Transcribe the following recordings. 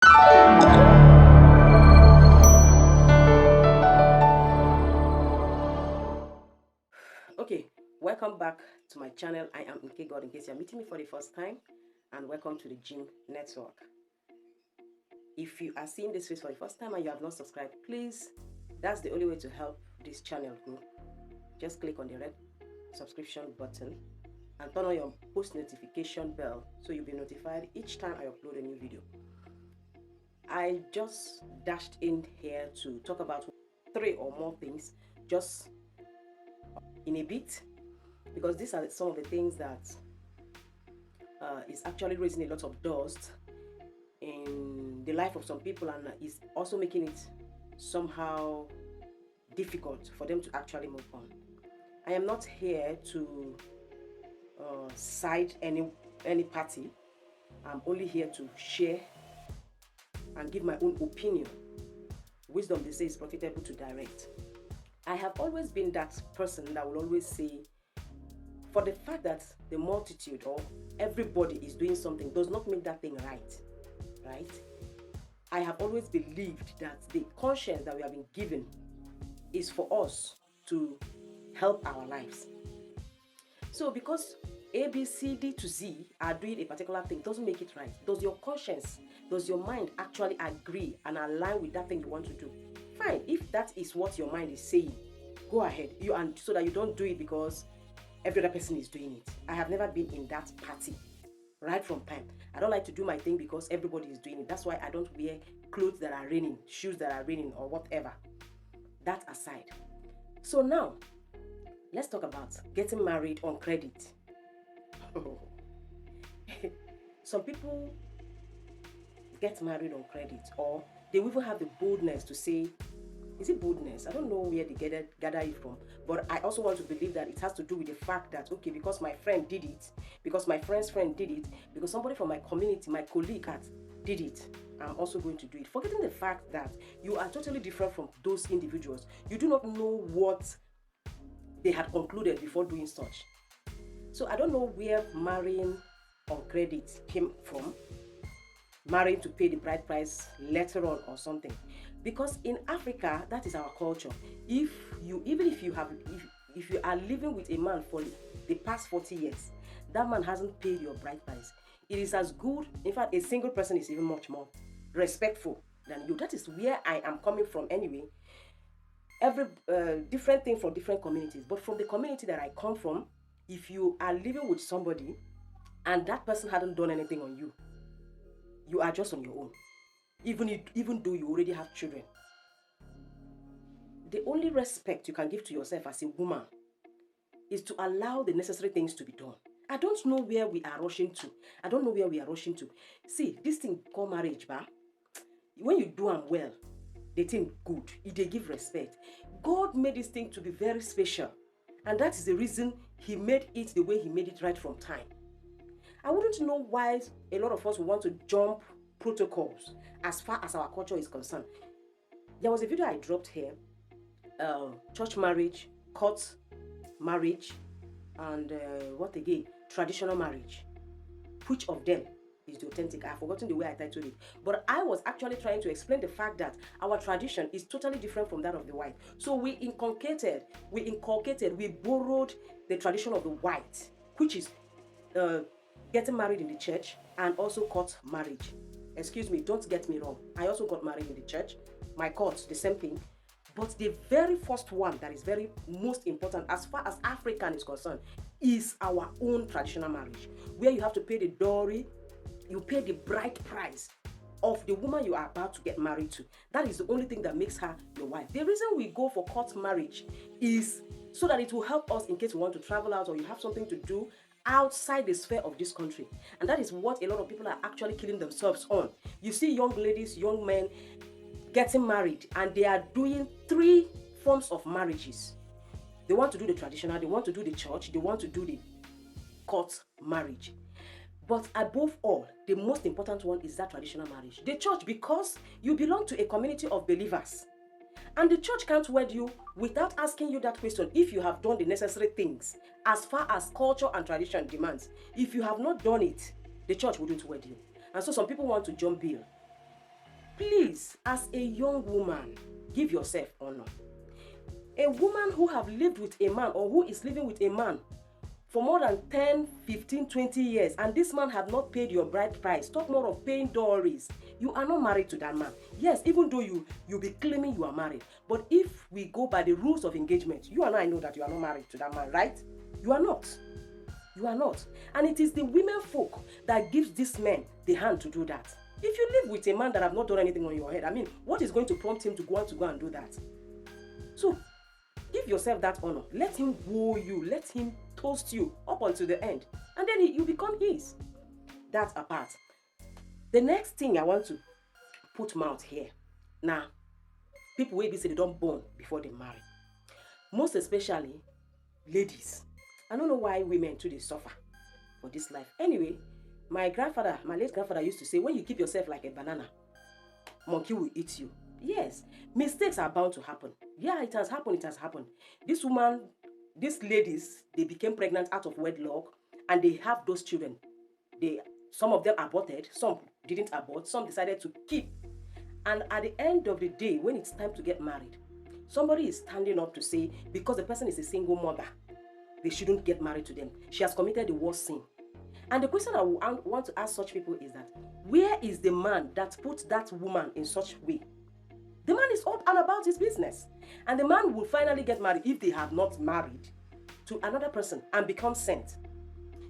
Okay, welcome back to my channel. I am Nke God, in case you're meeting me for the first time, and welcome to the Gym Network. If you are seeing this face for the first time and you have not subscribed, please, that's the only way to help this channel grow. Just click on the red subscription button and turn on your post notification bell so you'll be notified each time I upload a new video. I just dashed in here to talk about 3 or more things just in a bit, because these are some of the things that is actually raising a lot of dust in the life of some people, and is also making it somehow difficult for them to actually move on. I am not here to side any party. I'm only here to share and give my own opinion. Wisdom, they say, is profitable to direct. I have always been that person that will always say, for the fact that the multitude or everybody is doing something does not make that thing right? I have always believed that the conscience that we have been given is for us to help our lives. So because A, B, C, D to Z are doing a particular thing doesn't make it right. Does your conscience, does your mind actually agree and align with that thing you want to do? Fine. If that is what your mind is saying, go ahead. And so that you don't do it because every other person is doing it. I have never been in that party right from time. I don't like to do my thing because everybody is doing it. That's why I don't wear clothes that are raining, shoes that are raining, or whatever. That aside. So now, let's talk about getting married on credit. Some people get married on credit, or they even have the boldness to say, is it boldness? I don't know where they gather it from, but I also want to believe that it has to do with the fact that, okay, because my friend did it, because my friend's friend did it, because somebody from my community, my colleague did it, I'm also going to do it. Forgetting the fact that you are totally different from those individuals. You do not know what they had concluded before doing such. So I don't know where marrying on credit came from, marrying to pay the bride price later on or something. Because in Africa, that is our culture. If you are living with a man for the past 40 years, that man hasn't paid your bride price, it is as good. In fact, a single person is even much more respectful than you. That is where I am coming from anyway. Every different thing for different communities, but from the community that I come from, if you are living with somebody and that person hadn't done anything on you, you are just on your own. Even though you already have children, the only respect you can give to yourself as a woman is to allow the necessary things to be done. I don't know where we are rushing to. See, this thing called marriage, when you do them well, they think good. They give respect. God made this thing to be very special, and that is the reason He made it the way He made it right from time. I wouldn't know why a lot of us would want to jump protocols as far as our culture is concerned. There was a video I dropped here, church marriage, court marriage, and what again? Traditional marriage. Which of them is the authentic? I've forgotten the way I titled it. But I was actually trying to explain the fact that our tradition is totally different from that of the white. So we inculcated, we borrowed the tradition of the white, which is getting married in the church and also court marriage. Excuse me, don't get me wrong. I also got married in the church. My court, the same thing. But the very first one that is very most important as far as African is concerned is our own traditional marriage, where you have to pay the dowry, you pay the bride price of the woman you are about to get married to. That is the only thing that makes her your wife. The reason we go for court marriage is so that it will help us in case we want to travel out or you have something to do outside the sphere of this country. And that is what a lot of people are actually killing themselves on. You see young ladies, young men getting married, and they are doing 3 forms of marriages. They want to do the traditional, they want to do the church, they want to do the court marriage. But above all, the most important one is that traditional marriage. The church, because you belong to a community of believers. And the church can't wed you without asking you that question if you have done the necessary things as far as culture and tradition demands. If you have not done it, the church wouldn't wed you. And so some people want to jump bill. Please, as a young woman, give yourself honor. A woman who have lived with a man or who is living with a man for more than 10, 15, 20 years, and this man have not paid your bride price, talk more of paying dowries, you are not married to that man. Yes, even though you be claiming you are married, but if we go by the rules of engagement, you and I know that you are not married to that man, right? You are not. You are not. And it is the women folk that gives this men the hand to do that. If you live with a man that have not done anything on your head, I mean, what is going to prompt him to go and do that? So, give yourself that honor. Let him woo you. Let him toast you up until the end. And then you become his. That apart. The next thing I want to put mouth here. Now, people will be say they don't born before they marry. Most especially, ladies. I don't know why women too they suffer for this life. Anyway, my late grandfather used to say, when you keep yourself like a banana, monkey will eat you. Yes, mistakes are bound to happen. Yeah, it has happened. These ladies, they became pregnant out of wedlock and they have those children. Some of them aborted, some didn't abort, some decided to keep. And at the end of the day, when it's time to get married, somebody is standing up to say, because the person is a single mother, they shouldn't get married to them. She has committed the worst sin. And the question I want to ask such people is that, where is the man that put that woman in such way? The man is up and about his business. And the man will finally get married if they have not married to another person and become sent.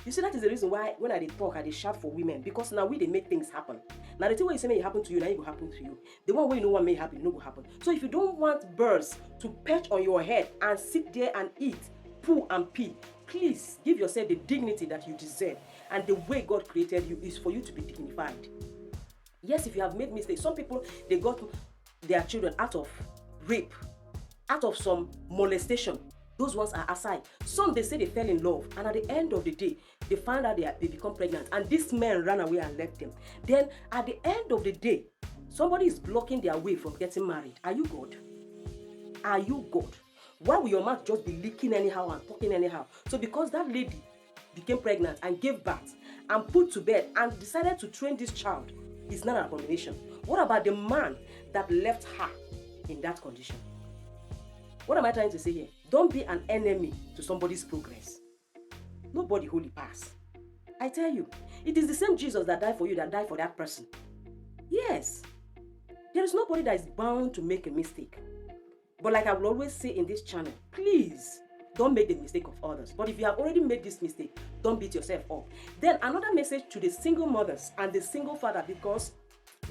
You see, that is the reason why when I talk, I shout for women. Because now they make things happen. Now the thing where you say may happen to you, now it will happen to you. The one where you know what may happen, it will happen. So if you don't want birds to perch on your head and sit there and eat, poo and pee, please give yourself the dignity that you deserve. And the way God created you is for you to be dignified. Yes, if you have made mistakes, some people, they got their children out of rape, out of some molestation. Those ones are aside. Some, they say they fell in love, and at the end of the day, they find out they become pregnant, and this man ran away and left them. Then, at the end of the day, somebody is blocking their way from getting married. Are you God? Are you God? Why will your mouth just be leaking anyhow and talking anyhow? So because that lady became pregnant and gave birth and put to bed and decided to train this child, is not an abomination. What about the man that left her in that condition? What am I trying to say here? Don't be an enemy to somebody's progress. Nobody holy pass. I tell you, it is the same Jesus that died for you that died for that person. Yes. There is nobody that is bound to make a mistake. But like I will always say in this channel, please don't make the mistake of others. But if you have already made this mistake, don't beat yourself up. Then another message to the single mothers and the single father, because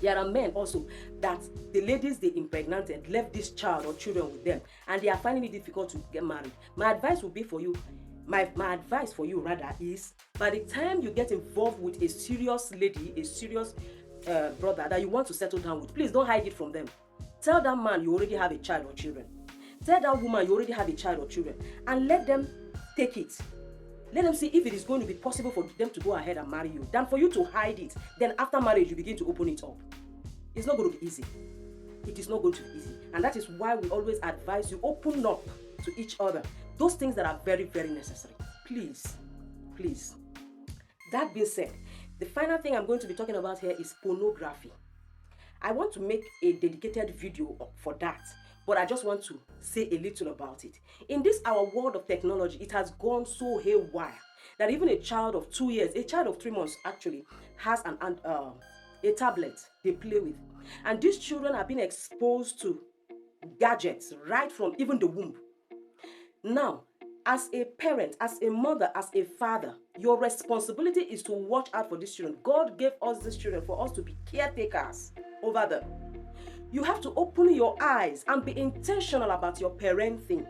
there are men also that the ladies they impregnated left this child or children with them, and they are finding it difficult to get married. My advice would be for you, my advice for you rather is, by the time you get involved with a serious lady, a serious brother that you want to settle down with, please don't hide it from them. Tell that man you already have a child or children. Tell that woman you already have a child or children, and let them take it. Let them see if it is going to be possible for them to go ahead and marry you, than for you to hide it. Then after marriage, you begin to open it up. It's not going to be easy. It is not going to be easy. And that is why we always advise you open up to each other. Those things that are very, very necessary. Please, please. That being said, the final thing I'm going to be talking about here is pornography. I want to make a dedicated video for that, but I just want to say a little about it. In this our world of technology, it has gone so haywire that even a child of 2 years, a child of 3 months actually, has a tablet they play with. And these children are being exposed to gadgets right from even the womb. Now, as a parent, as a mother, as a father, your responsibility is to watch out for these children. God gave us these children for us to be caretakers over them. You have to open your eyes and be intentional about your parenting,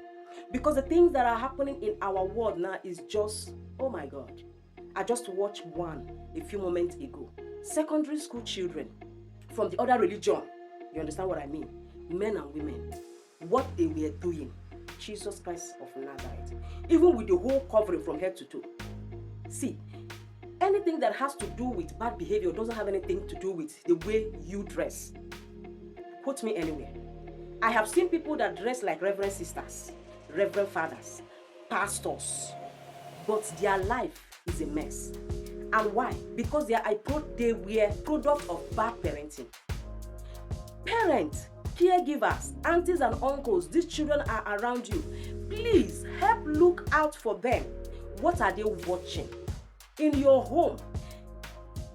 because the things that are happening in our world now is just, oh my God. I just watched one a few moments ago. Secondary school children from the other religion, you understand what I mean? Men and women, what they were doing. Jesus Christ of Nazareth. Even with the whole covering from head to toe. See, anything that has to do with bad behavior doesn't have anything to do with the way you dress. Put me anywhere. I have seen people that dress like reverend sisters, reverend fathers, pastors, but their life is a mess. And why? Because they were product of bad parenting. Parents, caregivers, aunties and uncles, these children are around you. Please help look out for them. What are they watching? In your home,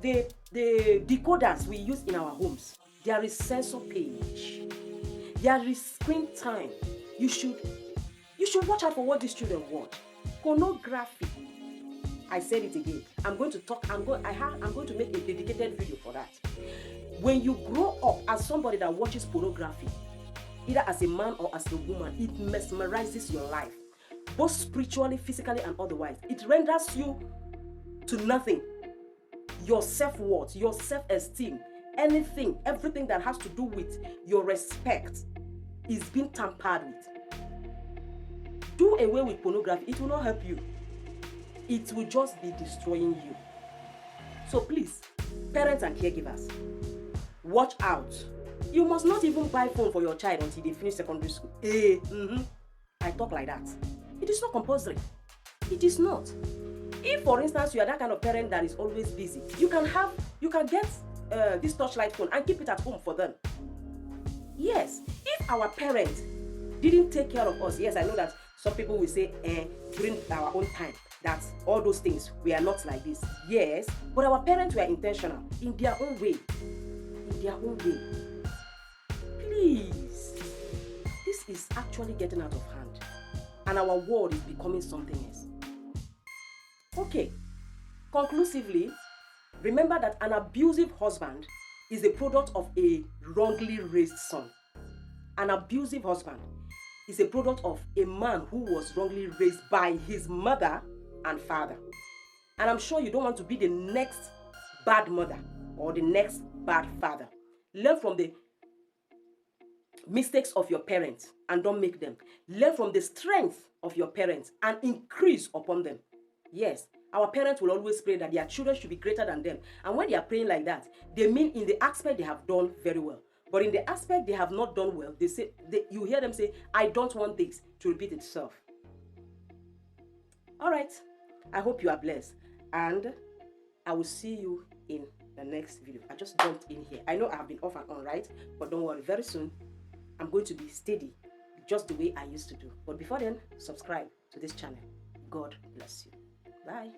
the decoders we use in our homes, there is censor page. There is screen time. You should watch out for what these children watch. Pornography. I said it again. I'm going to make a dedicated video for that. When you grow up as somebody that watches pornography, either as a man or as a woman, it mesmerizes your life, both spiritually, physically, and otherwise. It renders you to nothing. Your self-worth, your self-esteem, everything that has to do with your respect is being tampered with. Do away with pornography. It will not help you. It will just be destroying you. So please, parents and caregivers, watch out. You must not even buy phone for your child until they finish secondary school. I talk like that. It is not compulsory. It is not. If, for instance, you are that kind of parent that is always busy, you can get this touchlight phone and keep it at home for them. Yes, if our parents didn't take care of us, yes, I know that some people will say, during our own time, that all those things, we are not like this. Yes, but our parents were intentional in their own way. In their own way. Please, this is actually getting out of hand, and our world is becoming something else. Okay, conclusively, remember that an abusive husband is a product of a wrongly raised son. An abusive husband is a product of a man who was wrongly raised by his mother and father. And I'm sure you don't want to be the next bad mother or the next bad father. Learn from the mistakes of your parents and don't make them. Learn from the strength of your parents and increase upon them. Yes, our parents will always pray that their children should be greater than them. And when they are praying like that, they mean in the aspect they have done very well. But in the aspect they have not done well, you hear them say, I don't want this to repeat itself. All right, I hope you are blessed. And I will see you in the next video. I just jumped in here. I know I have been off and on, right? But don't worry, very soon, I'm going to be steady, just the way I used to do. But before then, subscribe to this channel. God bless you. Bye.